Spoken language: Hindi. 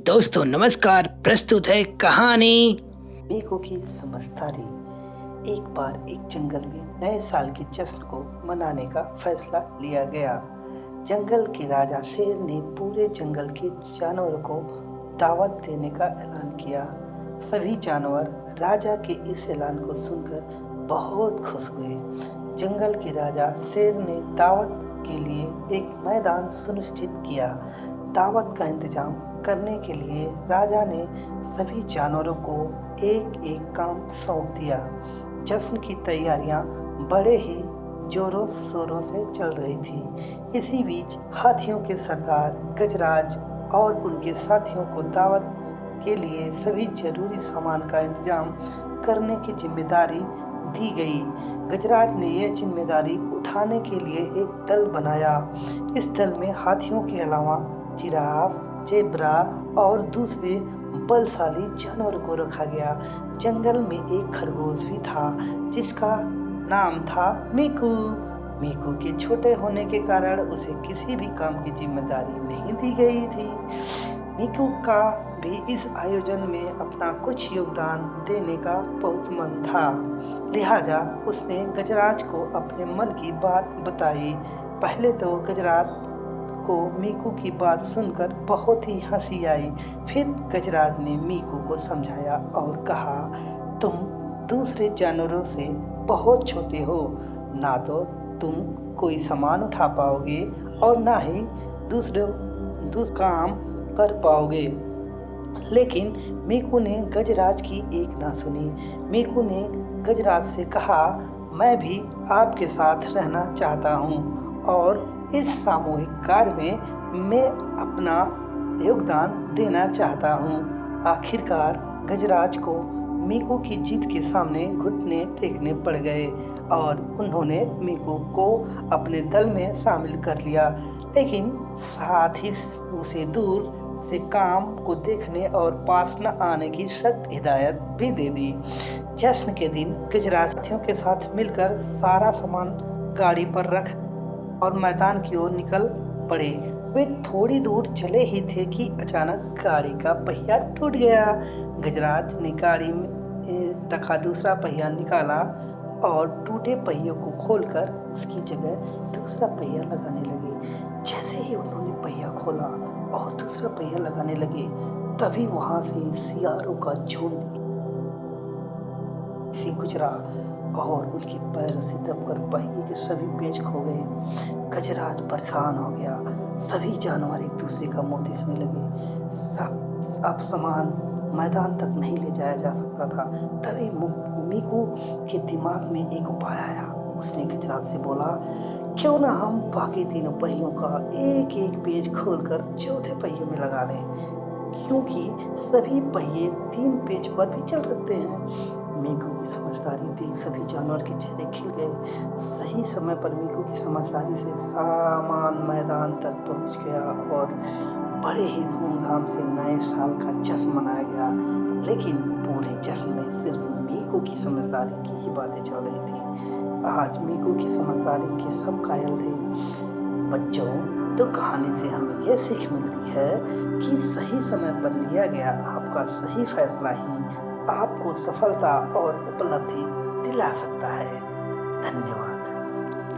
दोस्तों नमस्कार। प्रस्तुत है कहानी मीकू की समझदारी। एक बार एक जंगल में नए साल के जश्न को मनाने का फैसला लिया गया। जंगल के राजा शेर ने पूरे जंगल के जानवरों को दावत देने का ऐलान किया। सभी जानवर राजा के इस ऐलान को सुनकर बहुत खुश हुए। जंगल के राजा शेर ने दावत के लिए एक मैदान सुनिश्चित किया। दावत का इंतजाम करने के लिए राजा ने सभी जानवरों को एक एक काम सौंप दिया। जश्न की तैयारियां बड़े ही जोरों शोरों से चल रही थी। इसी बीच हाथियों के सरदार गजराज और उनके साथियों को दावत के लिए सभी जरूरी सामान का इंतजाम करने की जिम्मेदारी दी गई। गजराज ने यह जिम्मेदारी उठाने के लिए एक दल बनाया। इस दल में हाथियों के अलावा जिराफ, जेब्रा और दूसरे बलशाली जानवरों को रखा गया। जंगल में एक खरगोश भी था जिसका नाम था मीकू। मीकू के छोटे होने के कारण उसे किसी भी काम की जिम्मेदारी नहीं दी गई थी। मीकू का भी इस आयोजन में अपना कुछ योगदान देने का बहुत मन था। लिहाजा उसने गजराज को अपने मन की बात बताई। पहले तो गजराज को मीकू की बात सुनकर बहुत ही हंसी आई। फिर गजराज ने मीकू को समझाया और कहा, तुम दूसरे जानवरों से बहुत छोटे हो, ना तो तुम कोई सामान उठा पाओगे और ना ही दूसरे काम कर पाओगे। लेकिन मीकू ने गजराज की एक ना सुनी। मीकू ने गजराज से कहा, मैं भी आपके साथ रहना चाहता हूँ और इस सामूहिक कार्य में मैं अपना योगदान देना चाहता हूँ। आखिरकार गजराज को मीकू की जिद के सामने घुटने टेकने पड़ गए और उन्होंने मीकू को अपने दल में शामिल कर लिया। लेकिन साथ ही उसे दूर से काम को देखने और पास न आने की सख्त हिदायत भी दे दी। जश्न के दिन गजराज साथियों के साथ मिलकर सारा सामान गाड़ी पर रख और मैदान की ओर निकल पड़े। वे थोड़ी दूर चले ही थे कि अचानक गाड़ी का पहिया टूट गया। गजराज ने गाड़ी में रखा दूसरा पहिया निकाला और टूटे पहियों को खोलकर उसकी जगह दूसरा पहिया लगाने लगे। जैसे ही उन्होंने पहिया खोला और दूसरा पहिया लगाने लगे, तभी वहां से सियारों का झुंड से गुजरा और उनके पैरों से दबकर पहिए के सभी पेच खो गए। गजराज परेशान हो गया। सभी जानवर एक दूसरे का मुंह देखने लगे। अब सामान मैदान तक नहीं ले जाया जा सकता था। तभी मीकू के दिमाग में एक उपाय आया। उसने गजराज से बोला, क्यों ना हम बाकी तीनों पहियों का एक एक पेज खोलकर चौथे पहिए में लगा लें, क्योंकि सभी पहिए 3 पेज पर भी चल सकते हैं। मीकू की समझदारी देख सभी जानवर के चेहरे खिल गए। सही समय पर मीकू की समझदारी से सामान मैदान तक पहुंच गया और बड़े ही धूमधाम से नए साल का जश्न मनाया गया। लेकिन पूरे जश्न में सिर्फ मीकू की समझदारी की ही बातें चल रही थी। आज मीकू की समझदारी के सब कायल थे। बच्चों, तो कहानी से हमें यह सीख मिलती है कि सही समय पर लिया गया आपका सही फैसला ही आपको सफलता और उपलब्धि दिला सकता है। धन्यवाद।